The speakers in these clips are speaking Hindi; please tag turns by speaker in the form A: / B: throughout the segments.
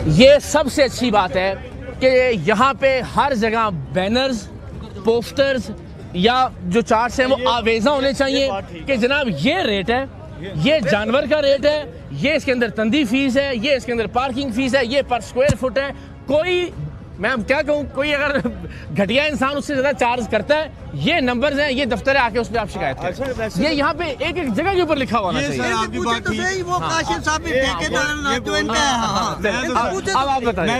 A: ये सबसे अच्छी बात है कि यहाँ पे हर जगह बैनर्स, पोस्टर्स या जो चार्ट्स हैं वो आवेजा होने चाहिए कि जनाब ये रेट है, ये जानवर का रेट है, ये इसके अंदर तंदी फीस है, ये इसके अंदर पार्किंग फीस है, ये पर स्क्वायर फुट है। कोई मैं क्या कहूँ, कोई अगर घटिया इंसान उससे ज्यादा चार्ज करता है, ये नंबर्स हैं, ये दफ्तर है, आके उस पर आप शिकायत करें। ये यहाँ पे एक एक जगह के ऊपर लिखा हुआ चाहिए। अब आप बताइए,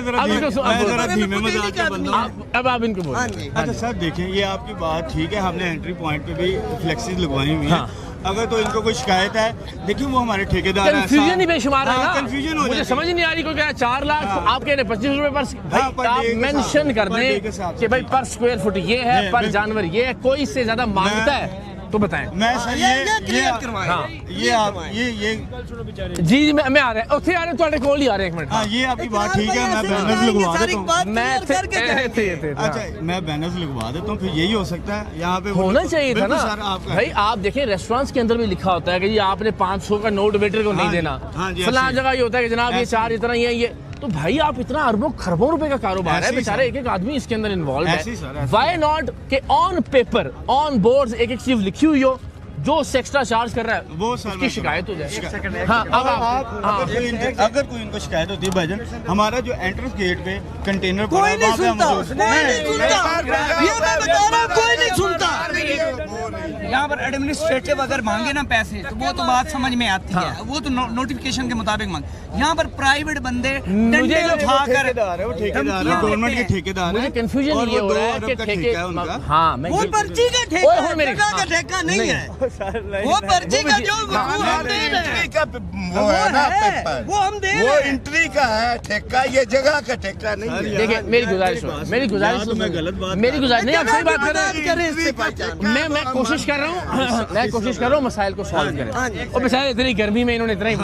A: अब आप इनको बोलिए।
B: अच्छा सर देखिए, ये आपकी बात ठीक है, हमने एंट्री पॉइंट पे भी फ्लेक्सीज लगवाई हुई है। अगर तो इनको कोई शिकायत है, देखिए वो हमारे ठेकेदार हैं।
A: कंफ्यूजन ही बेशुमार है ना,
B: कंफ्यूजन हो
A: मुझे समझ नहीं आ रही। कोई कह 4 लाख आप कह रहे 25 रुपए पर, आप मेंशन कर दें कि भाई पर स्क्वायर फुट ये है, पर जानवर ये है। कोई इससे ज्यादा मांगता है तो बताएं।
B: मैं सर
A: जी मैं आ रहा है, उत्थे आ रहे थोड़े कोल ही आ रहे, 1 मिनट।
B: हाँ, ये आपकी बात ठीक है, मैं बैनर्स लगवा देता हूँ। मैं बैनर्स लगवा देता हूँ, फिर यही हो सकता है। यहाँ पे
A: होना चाहिए था ना भाई। आप देखें रेस्टोरेंट्स के अंदर भी लिखा होता है कि जी आपने 500 का नोट वेटर को नहीं देना। फलां जगह ये होता है कि जनाब ये चार्ज इतना ही है। ये तो भाई आप इतना अरबों खरबों रुपए का कारोबार है, बेचारे एक एक आदमी इसके अंदर इन्वॉल्व है। व्हाई नॉट के ऑन पेपर ऑन बोर्ड एक एक चीज लिखी हुई हो, जो उससे एक्स्ट्रा चार्ज कर रहा है वो उसकी शिकायत हो जाए। हाँ, अब
B: अगर कोई इनको शिकायत होती है भाईजान, हमारा जो एंट्रेंस गेट पे कंटेनर
C: कोई नहीं सुनता। यहाँ पर एडमिनिस्ट्रेटिव अगर मांगे ना पैसे तो वो तो बात समझ में आती है, वो तो नोटिफिकेशन के मुताबिक मांगे। यहाँ पर प्राइवेट बंदे डंडे उठाकर
B: गवर्नमेंट के ठेकेदार।
A: मुझे कंफ्यूजन ये हो रहा है कि ठेके, हाँ
C: वो पर्ची का ठेका नहीं है, वो पर्ची का जो हम दे रहे हैं
D: वो है ना पेपर,
C: वो हम दे
D: वो एंट्री का है ठेका, ये जगह का ठेका नहीं है।
A: देखिए मेरी गुजारिश नहीं, आप सही बात कर रहे हैं। मैं कोशिश कर रहा हूँ मसाइल को सॉल्व करें। और बेचारे इतनी गर्मी में इन्होंने इतना ही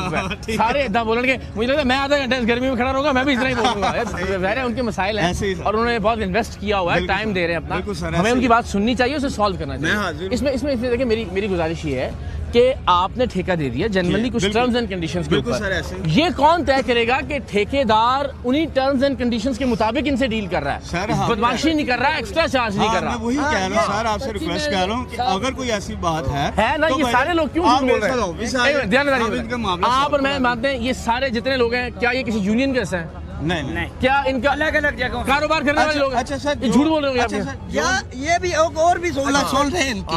A: सारे इतना बोलेंगे, मुझे लगता है मैं आधा घंटा इस गर्मी में खड़ा रहूंगा, मैं भी इतना ही बोलूंगा। उनके मसाइल हैं और उन्होंने बहुत इन्वेस्ट किया हुआ है, टाइम दे रहे हैं अपना, हमें उनकी बात सुननी चाहिए, उसे सॉल्व करना चाहिए। इसमें देखिए मेरी गुजारिश ये है कि आपने ठेका दे दिया जनरली कुछ टर्म्स एंड कंडीशंस के ऊपर। ये कौन तय करेगा कि ठेकेदार उन्हीं टर्म्स एंड कंडीशंस के मुताबिक इनसे डील कर रहा है, बदमाशी नहीं कर रहा है, एक्स्ट्रा चार्ज नहीं कर रहा।
B: मैं वही कह रहा हूँ सर, आपसे रिक्वेस्ट कर रहा हूँ कि अगर कोई ऐसी बात है
A: ना, ये सारे लोग क्यों बोल रहे हैं? आप और मैं मानते हैं ये सारे जितने लोग हैं, क्या ये किसी यूनियन के हिस्से हैं?
B: नहीं।
A: क्या इनका अलग अलग जगह कारोबार करने वाले लोग?
B: अच्छा सर,
A: झूठ बोल रहे हो
C: ये भी और भी 16 सोल रहे हैं इनकी।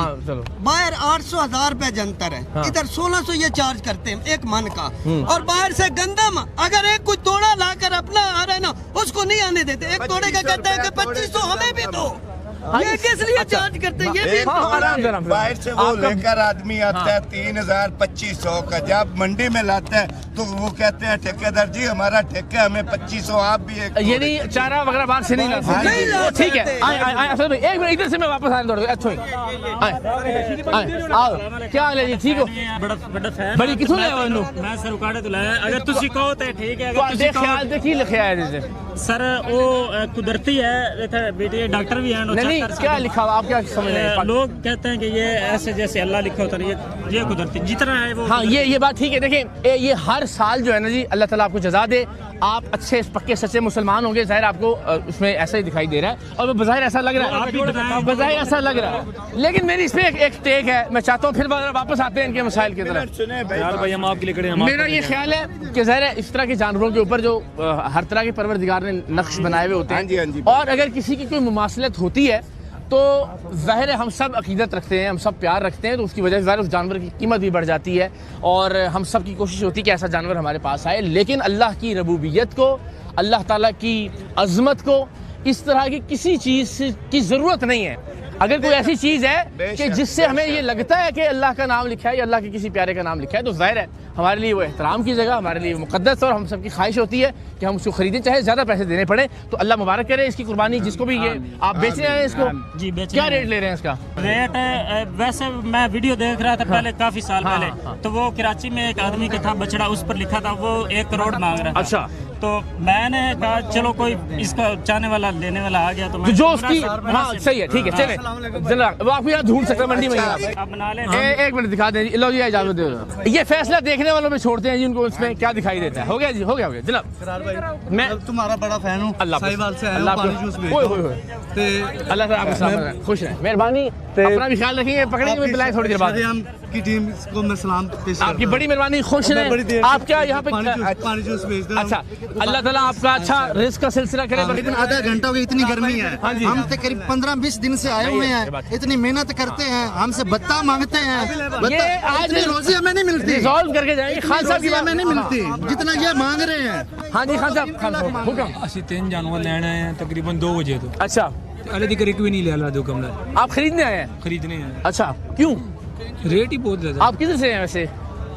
C: बाहर 800,000 रुपए जंतर है, इधर 1600 ये चार्ज करते हैं एक मन का। और बाहर से गंदम अगर एक कुछ तोड़ा लाकर अपना आ रहा है ना, उसको नहीं आने देते। एक तोड़े का कहता है कि 2500 हमें भी दो। ये किस लिए चार्ज करते हैं? ये भी
D: बाहर से वो लेकर आदमी आता है 3000-2500 का, जब मंडी में लाता है तो वो कहते हैं ठेकेदार जी हमारा ठेका, हमें 2500 आप भी एक।
A: ये नहीं चारा वगैरह बाहर से नहीं ला सकते। ठीक है, एक मिनट इधर से मैं वापस आने दो। अच्छा आओ, क्या हाल है जी? ठीक हो? बड़ी किथों ले आया?
E: मैं सर उकाड़े तो लाया, अगर तुसी कहो तो ठीक है।
A: अगर ख्याल से की लिखा है जैसे
E: सर वो कुदरती है, बेटे डॉक्टर भी हैं।
A: नहीं क्या लिखा हुआ आप क्या समझ रहे हैं?
E: लोग कहते हैं कि ये ऐसे जैसे अल्लाह लिखा होता है, ये कुदरती जितना है वो।
A: हाँ ये बात ठीक है। देखिए ये हर साल जो है ना जी, अल्लाह ताला आपको जज़ा दे, आप अच्छे पक्के सच्चे मुसलमान होंगे, ज़ाहिर आपको उसमें ऐसा ही दिखाई दे रहा है और बज़ाहिर ऐसा लग रहा है, बज़ाहिर ऐसा लग रहा है। लेकिन मेरी इसमें एक टेक है, मैं चाहता हूँ फिर वापस आते हैं इनके मसाइल की तरफ। मेरा ये ख्याल है कि ज़ाहिर है इस तरह के जानवरों के ऊपर जो हर तरह के परवरदिगार ने नक्श बनाए हुए होते हैं, और अगर किसी की कोई मुमासलत होती है तो ज़ाहिर है हम सब अकीदत रखते हैं, हम सब प्यार रखते हैं, तो उसकी वजह से ज़ाहिर उस जानवर की कीमत भी बढ़ जाती है और हम सब की कोशिश होती है कि ऐसा जानवर हमारे पास आए। लेकिन अल्लाह की रबूबियत को, अल्लाह ताला की अज़मत को इस तरह की किसी चीज़ की ज़रूरत नहीं है। अगर कोई ऐसी चीज़ है कि जिससे हमें ये लगता है कि अल्लाह का नाम लिखा है या अल्लाह के किसी प्यारे का नाम लिखा है, तो ज़ाहिर है हमारे लिए वो एहतराम की जगह, हमारे लिए मुक़द्दस, और हम सबकी ख्वाहिश होती है कि हम उसको खरीदें, चाहे ज़्यादा पैसे देने पड़े। तो अल्लाह मुबारक करे इसकी कुर्बानी, जिसको भी ये आप बेच रहे हैं इसको।
E: जी
A: क्या रेट ले रहे हैं इसका?
E: रेट वैसे मैं वीडियो देख रहा था पहले, काफ़ी साल पहले, तो वो कराची में एक आदमी का था बछड़ा, उस पर लिखा था वो 1 करोड़ मांग रहा था।
A: अच्छा,
E: तो मैंने कहा चलो कोई इसका चाहने वाला लेने वाला आ गया तो
A: तो
E: मैं
A: जो उसकी हाँ सही है, ठीक है, चले चला वो आपको यहाँ ढूंढ सकते हैं मंडी में।
E: आप बना लें।
A: एक मिनट दिखा दें, लो जी इजाजत दो। ये फैसला देखने वालों में छोड़ते हैं जी, उनको उसमें क्या दिखाई देता है। हो गया जी, हो गया जनाब। मैं
B: तुम्हारा बड़ा फैन हूँ,
A: अल्लाह
B: साहिवाल से आया
A: अल्लाह
B: हूँ, पानी जूस भेज
A: ओए
B: दो।
A: ओए ओए
B: ते
A: अल्लाह ताला आपको सलामत रखे, खुश रहें, मेहरबानी, अपना भी ख्याल रखिए, पकड़ेंगे मैं पिलाए थोड़ी देर बाद।
B: की टीम को मैं सलाम पेश करता
A: आपकी
B: हूं।
A: बड़ी मेहरबानी, खुश
B: मैं बड़ी देर
A: रहें।
B: से
A: आप क्या यहाँ पे
B: पानी जूस भेज दो।
A: अच्छा, अल्लाह ताला आपका अच्छा रिस्क का सिलसिला करे।
F: लेकिन आधा घंटा हो गया, इतनी गर्मी है।
A: हाँ जी।
F: हम तो करीब 15-20 दिन से आए हुए हैं, इतनी मेहनत करते हैं, हमसे भत्ता मांगते हैं,
A: ये आज
F: इतनी रोजी हमें नहीं मिलती,
A: रिजॉल्व करके जाएंगे। खान साहब की
F: रोजी
A: बात
F: हमें नहीं मिलती जितना ये मांग रहे हैं।
A: हाँ जी खान साहब, हुक्म।
G: ਅਸੀਂ 3 ਜਾਨਵਰ ਲੈਣਾ ਹੈ तकरीबन 2 ਵਜੇ ਤੋਂ
A: अच्छा,
G: ਹਾਲੇ ਤੱਕ ਇੱਕ ਵੀ ਨਹੀਂ ਲਿਆ ਲਾ ਦੋ ਕਮਰਾ
A: आप खरीदने आए हैं?
G: खरीदने हैं
A: अच्छा, क्यों?
G: रेट ही बहुत ज्यादा
A: आप किधर से हैं वैसे?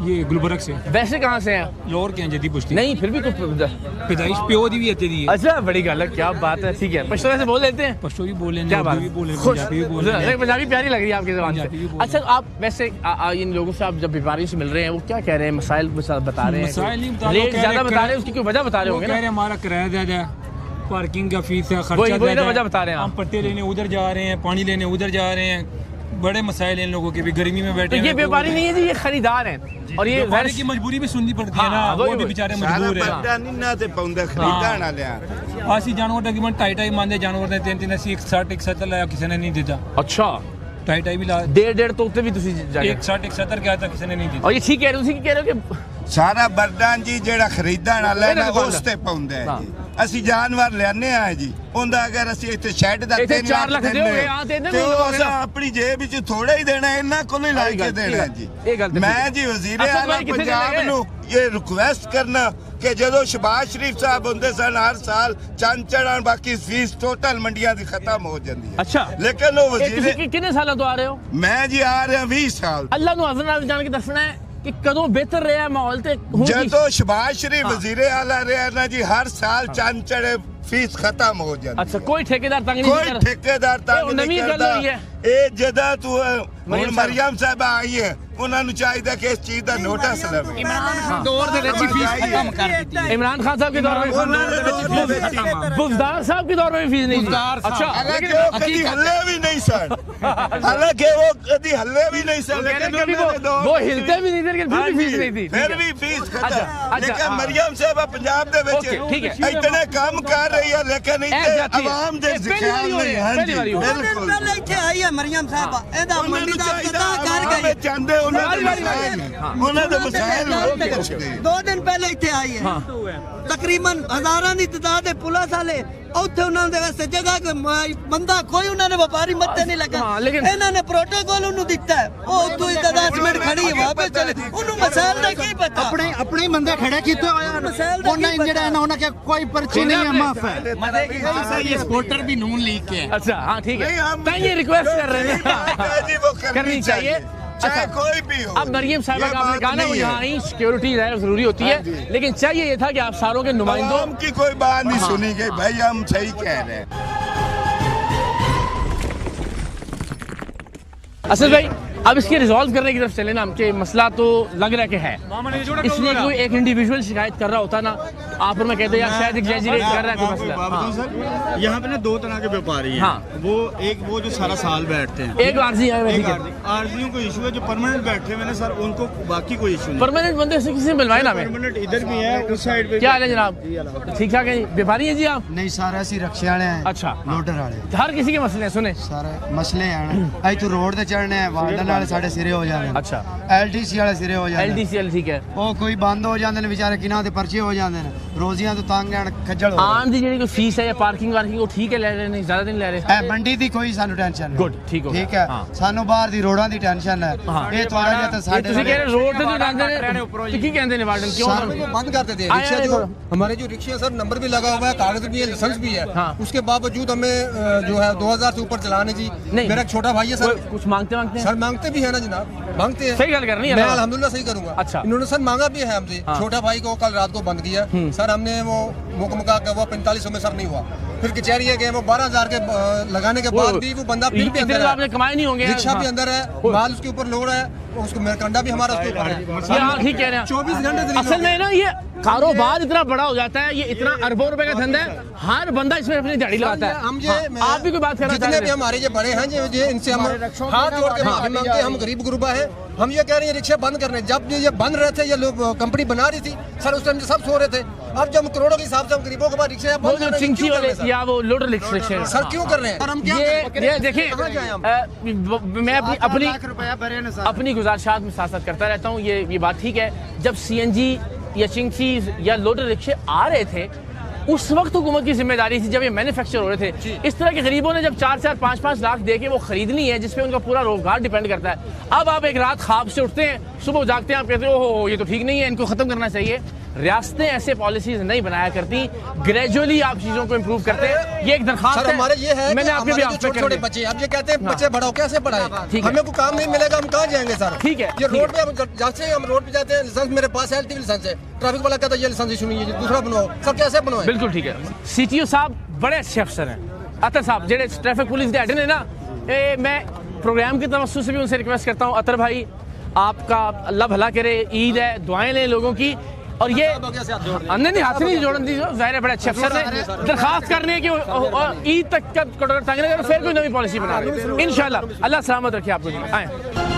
G: ये गुलबर्ग से
A: वैसे कहाँ से हैं?
G: लाहौर के हैं जदी पुश्ती
A: नहीं फिर भी कुछ
G: पैदाइश प्यो दी भी इतनी दी है
A: अच्छा, बड़ी गल है, क्या बात है, ठीक है। पश्तो से बोल लेते हैं,
G: पश्तो भी बोले
A: क्या बात
G: भी बोले
A: खुश,
G: पंजाबी भी बोले
A: पंजाबी प्यारी लग रही है आपकी ज़बान
G: पंजाबी भी
A: से।
G: बोले।
A: अच्छा, आप वैसे इन लोगों से आप जब व्यापारियों से मिल रहे हैं, वो क्या कह रहे हैं, मसाइल बता रहे हैं,
G: मसाइल नहीं बता रहे,
A: रेट
G: कह
A: ज़्यादा
G: रहे-
A: बता रहे हैं, उसकी कोई वजह बता रहे
G: वो
A: होंगे
G: कह
A: ना?
G: रहे हैं हमारा किराया ज्यादा है, पार्किंग का फीस है,
A: वही-
G: खर्चा
A: वही तो
G: ज्यादा
A: वजह
G: है।
A: बता रहे हैं आप।
G: हम पट्टे लेने उधर जा रहे हैं, पानी लेने उधर जा रहे हैं, बड़े मसाइल हैं इन लोगों के भी, गर्मी में
A: तो
G: बैठे
A: ये
G: हैं।
A: व्यापारी नहीं है जी, ये खरीदार हैं, और ये
G: व्यापारी की मजबूरी भी सुननी पड़ती है ना,
A: हाँ,
G: वो
A: वही-
G: भी बेचारे
D: सारा
G: मजबूर है।
D: बंदा नहीं ना ते पाउंदा खरीदण वालियां।
G: ਅਸੀਂ ਜਾਨਵਰ ਤਕਰੀਬਨ 2.5 ਮੰਨਦੇ ਜਾਨਵਰ ਦੇ 3 ਅਸੀਂ 160 170 ਲਾਇਆ ਕਿਸੇ ਨੇ ਨਹੀਂ ਦਿੱਤਾ,
A: अच्छा,
G: 2.5 ਵੀ ਲਾ
A: डेढ़ तो उत्ते भी तुसी जाके
G: 160 170 किया था किसी ने नहीं
A: और
G: ਦਿੱਤਾ।
A: ये ठीक कह रहे हो, उसी की कह रहे हो कि
D: ਸਾਰਾ ਬਰਦਾਨ ਜੀ ਜਿਹੜਾ ਖਰੀਦਣ ਵਾਲਾ ਹੈ ਨਾ
A: ਇਹਦੇ ਦੁਕਾਨ
D: ਉਸ ਤੇ ਪਾਉਂਦਾ ਹੈ
A: ਹਾਂ।
D: ਜੀ। ਅਸੀਂ ਜਾਨਵਰ ਲੈਣੇ ਆ ਜੀ, ਉਹਦਾ ਅਗਰ ਅਸੀਂ ਇੱਥੇ ਸ਼ੈੱਡ ਦਾ
A: ਇੱਥੇ
D: 3
A: 4
D: ਲੱਖ
A: ਲੱਖ
D: ਦਿੰਦੇ
A: ਦਿਓਗੇ, ਹਾਂ, ਤੇ ਇਹਨੇ
D: ਤੇ
A: ਵੀ
D: ਉਹ
A: ਲਓਗੇ
D: ਅਸਾਂ
A: ਨਾ।
D: ਆਪਣੀ ਜੇਬ ਵਿੱਚ ਥੋੜਾ ਹੀ ਦੇਣਾ, ਇਹਨਾਂ ਕੋਲੋਂ ਹੀ ਲੈ ਕੇ ਦੇਣਾ ਜੀ।
A: ਇਹ ਗੱਲ ਤੇ
D: ਮੈਂ
A: ਠੀਕ।
D: ਜੀ ਵਜ਼ੀਰ
A: ਅਸਦ
D: ਆਲਾ
A: ਭਾਈ ਕਿੱਥੇ ਚਲੇ
D: ਪੰਜਾਬ
A: ਗਏ?
D: ਨੂੰ ਇਹ ਰਿਕੁਐਸਟ ਕਰਨਾ ਕਿ ਜਦੋਂ ਸ਼ਬਾਜ਼ ਸ਼ਰੀਫ ਸਾਹਿਬ ਹੁੰਦੇ ਸਨ ਹਰ ਸਾਲ ਚੰਦ ਚੜ੍ਹਨ ਬਾਕੀ ਫੀਸ ਟੋਟਲ ਮੰਡੀਆਂ ਦੀ ਖਤਮ ਹੋ ਜਾਂਦੀ ਹੈ।
A: अच्छा,
D: ਲੇਕਿਨ ਉਹ
A: ਇਹ ਤੁਸੀਂ
D: ਵਜ਼ੀਰ
A: ਕਿੰਨੇ ਸਾਲਾਂ ਤੋਂ ਆ ਰਹੇ ਹੋ?
D: ਮੈਂ ਜੀ ਆ ਰਿਹਾ 20 ਸਾਲ
A: ਅੱਲਾ ਨੂੰ ਹਜ਼ਰ ਨਾਲ ਜਾਣ ਕੇ ਦੱਸਣਾ ਹੈ ਕਿ ਕਦੋਂ ਬਿਹਤਰ ਰਿਹਾ ਮਾਹੌਲ ਤੇ ਹੁਣ ਕੀ-
D: ਜਦੋਂ ਸ਼ਬਾਜ਼ ਸ਼ਰੀਫ ਵਜ਼ੀਰ ਆਲਾ ਰਿਹਾ ਨਾ ਜੀ ਹਰ ਸਾਲ ਚੰਦ ਚੜੇ ਫੀਸ ਖਤਮ ਹੋ ਜਾਂਦੀ
A: अच्छा, कोई ठेकेदार तंग नहीं
D: ਕੋਈ
A: कर
D: ਠੇਕੇਦਾਰ
A: ਇਹ
D: ਤੰਗ
A: ਨਵੀਂ
D: ਨਹੀਂ
A: ਗੱਲ
D: ਕਰਦਾ।
A: ਹੋਈ ਹੈ।
D: ਇਹ ਜਦਾ ਤੂੰ
A: ਮਰੀਮ
D: ਹੁਣ ਮਰੀਮ ਸਾਹਿਬਾ ਆਈ ਹੈ, ਉਹਨਾਂ ਨੂੰ ਚਾਹੀਦਾ ਕਿ ਇਸ ਚੀਜ਼ ਦਾ ਨੋਟਿਸ ਲਵੇ।
F: दौर दे विच फीस खत्म कर दी है।
A: इमरान खान साहब के दौर में बुज़दार साहब के दौर में भी फीस नहीं थी। अच्छा,
D: ਹਾਲਾਂਕਿ ਉਹ ਕਦੀ ਹੱਲੇ ਵੀ ਨਹੀਂ ਸਨ, ਹਾਲਾਂਕਿ ਉਹ ਕਦੀ ਹੱਲੇ ਵੀ ਨਹੀਂ ਸਨ,
A: लेकिन
D: लेकिन
A: कभी
D: ਉਹਨਾਂ ਦੇ ਦੌਰ
A: वो
D: में
A: हिलते भी नहीं थे, लेकिन फिर भी फीस नहीं थी।
D: ਫਿਰ ਵੀ ਫੀਸ
A: अच्छा,
D: ਖਤਮ।
A: अच्छा,
D: ਲੇਕਿन
A: हाँ।
D: ਮਰੀਮ ਸਾਹਿਬਾ ਪੰਜਾਬ ਦੇ ਵਿੱਚ
A: ओके, ठीक है।
D: ਇਤਨੇ ਕੰਮ ਕਰ ਰਹੀ ਹੈ, ਲੇਕਿਨ
A: ਇਹ
D: ਇੱਥੇ
A: ਜਾਤੀ ਹੈ।
D: ਆਵਾਮ ਦੇ
A: ਇਹ ਪਹਿਲੀ
D: ਖਿਆਲ
A: ਵਾਰੀ ਹੋ
D: ਨਹੀਂ।
A: ਰਿਹਾ,
D: ਹਾਂਜੀ
A: ਪਹਿਲੀ ਵਾਰੀ ਹੋ ਰਿਹਾ।
D: ਬਿਲਕੁਲ
C: ਪਹਿਲੇ ਇੱਥੇ ਆਈ ਹੈ ਮਰੀਮ ਸਾਹਿਬਾ, ਇਹਦਾ
D: ਉਹਨਾਂ
C: ਮੰਡੀ
D: ਨੂੰ
C: ਦਾ
D: ਚਾਹੀਦਾ
C: ਪਤਾ ਕਰ
D: ਆਵਾਮ
C: ਗਈ।
D: ਚਾਹੁੰਦੇ ਉਹਨਾਂ ਦੇ
A: ਵਾਰੀ- ਵਾਰੀ-
D: ਮਸਾਇਲ, ਉਹਨਾਂ ਦੇ ਮਸਾਇਲ ਪੁੱਛਦੇ।
C: 2 ਦਿਨ ਪਹਿਲੇ ਇੱਥੇ ਆਈ ਹੈ, ਤਕਰੀਬਨ ਹਜ਼ਾਰਾਂ ਦੀ ਤਦਾਦ ਦੇ ਪੁਲਿਸ ਵਾਲੇ ਉੱਥੇ ਉਹਨਾਂ ਦੇ ਵਾਸਤੇ ਜਗ੍ਹਾ ਕੋਈ ਬੰਦਾ ਕੋਈ ਉਹਨਾਂ ਨੇ ਵਪਾਰੀ ਮੱਤੇ ਨਹੀਂ ਲੱਗਾ।
A: ਹਾਂ, ਲੇਕਿਨ-
C: ਇਹਨਾਂ ਨੇ ਪ੍ਰੋਟੋਕਾਲ ਉਹਨੂੰ ਦਿੱਤਾ ਹੈ, ਉਹ ਉੱਥੋਂ ਹੀ 10 ਮਿੰਟ ਖੜੀ ਹੈ, ਵਾਪਸ ਚਲੇ, ਉਹਨੂੰ ਮਸਾਇਲ ਦਾ ਕੀ ਪਤਾ।
F: अपने अपने ही बंदे खड़े कीते हुए हैं,
C: मसाइल दा
F: उन्हें
C: की
F: इंजर्ड है ना, उन्हें क्या कोई पर्ची नहीं है, माफ है।
A: ये
F: स्कूटर भी नून लीग के है।
A: अच्छा, हाँ ठीक
D: नहीं,
A: है,
D: हम-
A: ताई ये रिक्वेस्ट कर रहे हैं
D: जी, वो
A: करनी चाहिए।
D: चाहे
A: अच्छा,
D: कोई भी हो।
A: अब मरियम साहिबा
D: ये
A: का आपने
D: बात
A: कहा ना, वो
D: नहीं
A: यहाँ
D: है।
A: आई सिक्योरिटी जरूरी होती
D: हाँ
A: है,
D: जी।
A: लेकिन चाहिए ये था कि आप सारों के नुमाइंदों
D: आवाम की कोई बात नहीं सुनी गई, भाई हम सही कह रहे हैं।
A: असद भाई, अब इसके रिजॉल्व करने की तरफ चले ना, हमके मसला तो लग रहा है कि है, इसलिए कोई एक इंडिविजुअल शिकायत कर रहा होता ना, आप और मैं कहते यार शायद एग्जैजरेट कर रहा है कोई मसला।
B: बात बताऊं सर, यहाँ पे ना 2 तरह के व्यापारी हैं।
A: हाँ।
B: वो एक वो जो सारा साल बैठते हैं,
A: एक आरजी है,
B: एक आरजीओं को इशू है, जो परमानेंट बैठे हुए ना सर, उनको बाकी कोई इशू नहीं।
A: परमानेंट बंदे से किसी से मिलवाए ना हमें।
B: परमानेंट इधर भी है, उस साइड पे
A: क्या हाल है जनाब, ठीक ठाक है जी? व्यापारी है जी आप?
F: नहीं सारे ਅਸੀਂ रक्षे वाले हैं,
A: अच्छा, हाँ।
F: लोडर वाले
A: हर किसी के मसले हैं, सुने।
F: सारे मसले हैं। अज तू रोड ते चढ़ने हैं, वार्डन वाले साढ़े सिरे हो जाने,
A: अच्छा,
F: LTC वाले सिरे हो जाने,
A: LDCL ठीक है।
F: ਉਹ ਕੋਈ ਬੰਦ ਹੋ ਜਾਂਦੇ ਨੇ ਵਿਚਾਰੇ, ਕਿਨਾਂ ਦੇ ਪਰਚੇ ਹੋ ਜਾਂਦੇ ਨੇ, ਰੋਜ਼ੀਆਂ ਤੋਂ ਤੰਗ ਆਣ ਖੱਜਲ ਹੋ
A: आम दी ਜਿਹੜੀ ਕੋਈ ਫੀਸ ਹੈ ਜਾਂ ਪਾਰਕਿੰਗ ਵਾਰਕਿੰਗ ਉਹ ਠੀਕ ਹੈ ਲੈ ਰਹੇ ਨੇ, ਜ਼ਿਆਦਾ ਨਹੀਂ ਲੈ ਰਹੇ?
F: ਇਹ ਮੰਡੀ ਦੀ ਕੋਈ ਸਾਨੂੰ ਟੈਨਸ਼ਨ ਨਹੀਂ।
A: Good, ਠੀਕ ਹੋ ਗਿਆ।
F: ਠੀਕ ਹੈ,
A: ਹਾਂ।
F: ਸਾਨੂੰ ਬਾਹਰ ਦੀ ਰੋਡਾਂ ਦੀ ਟੈਨਸ਼ਨ ਹੈ।
A: ਹਾਂ।
F: ਇਹ ਥੋੜਾ ਜਿਹਾ ਤਾਂ
A: ये
F: ਸਾਡੇ
A: ਤੁਸੀਂ ਕਹਿ ਰਹੇ ਰੋਡ ਤੇ ਜੋ ਜਾਂਦੇ ਨੇ ਤੇ ਕੀ ਕਹਿੰਦੇ ਨੇ ਵਾਰਡਨ, ਕਿਉਂ
F: सर,
A: ਉਹਨਾਂ
H: बंद कर देते हैं
A: आया
H: रिक्शा।
A: है
H: जो
A: थोड़ा।
H: हमारे जो रिक्शे हैं सर, नंबर भी लगा हुआ है, कागज भी है, लाइसेंस भी है,
A: हाँ।
H: उसके बावजूद हमें जो है 2000 से ऊपर चलाने जी।
A: नहीं।
H: मेरा एक छोटा भाई है सर,
A: कोई कुछ मांगते हैं?
H: सर मांगते भी है ना जनाब, मांगते हैं।
A: सही गल करनी है
H: मैं
A: ना।
H: अल्हम्दुलिल्लाह सही करूंगा।
A: अच्छा।
H: इन्होंने सर मांगा भी है हमसे।
A: हाँ।
H: छोटा भाई को कल रात को बंद किया सर, हमने वो मुकमका का वो 4500 में सर नहीं हुआ, फिर कचहरी है गए, वो 12000 के लगाने के बाद भी वो बंदा फिर भी
A: इतने
H: अंदर
A: तो आपने
H: है,
A: कमाए नहीं होंगे।
H: रिक्शा भी
A: हाँ।
H: अंदर है, माल उसके ऊपर लोड है, उसको मेरकंडा भी हमारा उसके ऊपर है।
A: ये हाँ ठीक कह रहे हैं।
H: 24 घंटे
A: असल में ना ये कारोबार इतना बड़ा हो जाता है, ये इतना अरबों रुपए का धंधा है, हर बंदा इसमें अपनी दिहाड़ी लगाता है।
H: हम ये
A: हाँ, आप भी कोई बात करना
H: जितने
A: चाह
H: भी
A: रहे हैं?
H: हमारे ये बड़े हैं ये इनसे हम हाथ जोड़ के माफी मांगते हैं, हम गरीब गुरबा है, हम ये कह रहे हैं रिक्शे बंद करने। जब ये बन रहे थे, ये लोग कंपनी बना रही थी सर, उस टाइम सब सो रहे थे। अब जब करोड़ों के हिसाब से हम गरीबों के बाद रिक्शे
A: वो जो चिंची वाले या वो लोडर रिक्शे
H: सर क्यों कर रहे हैं? सर हम क्या
A: ये देखिए, मैं अपनी गुजारिशात में साथ करता रहता हूँ। ये बात ठीक है, जब सीएनजी या चिंची या लोडर रिक्शे आ रहे थे उस वक्त हुकूमत की जिम्मेदारी थी, जब ये मैन्युफैक्चर हो रहे थे। इस तरह के गरीबों ने जब 4-4, 5-5 लाख दे के वो खरीदनी है, जिसपे उनका पूरा रोजगार डिपेंड करता है। अब आप एक रात ख्वाब से उठते हैं, सुबह जागते हैं, आप कहते हो ओहो ये तो ठीक नहीं है, इनको खत्म करना चाहिए। रियासतें ऐसे पॉलिसीज नहीं बनाया करती, ग्रेजुअली आप चीजों को इम्प्रूव करते हैं। ये एक दरखास्त
H: सर हमारे ये है,
A: मैंने आपके भी
H: छोटे बच्चे, अब ये कहते हैं बच्चे बढ़ाओ, कैसे पढ़ाए? हमें कोई काम नहीं मिलेगा, हम कहाँ जाएंगे सर?
A: ठीक है,
H: ये रोड पे हम जैसे हम रोड पे जाते हैं, लाइसेंस मेरे पास है, LTV लाइसेंस है, ट्रैफिक वाला कहता है ये लाइसेंस इशू नहीं है, दूसरा बनवाओ। सर कैसे बनवाए?
A: बिल्कुल ठीक है। CTO साहब बड़े अच्छे अफसर हैं, अतर साहब जेडे ट्रैफिक पुलिस के हेड ने ना, मैं प्रोग्राम की तवज्जो से भी उनसे रिक्वेस्ट करता हूँ, अतर भाई आपका अल्लाह भला करे, ईद है, दुआएं लें लोगों की। और ये नहीं हाथ नहीं जोड़न दी, जाहिर है बड़े अच्छे अफसर ने दरखास्त करने की ईद तक का फिर कोई नई पॉलिसी बना रहे हैं। इंशाल्लाह अल्लाह सलामत रखे आपको। आए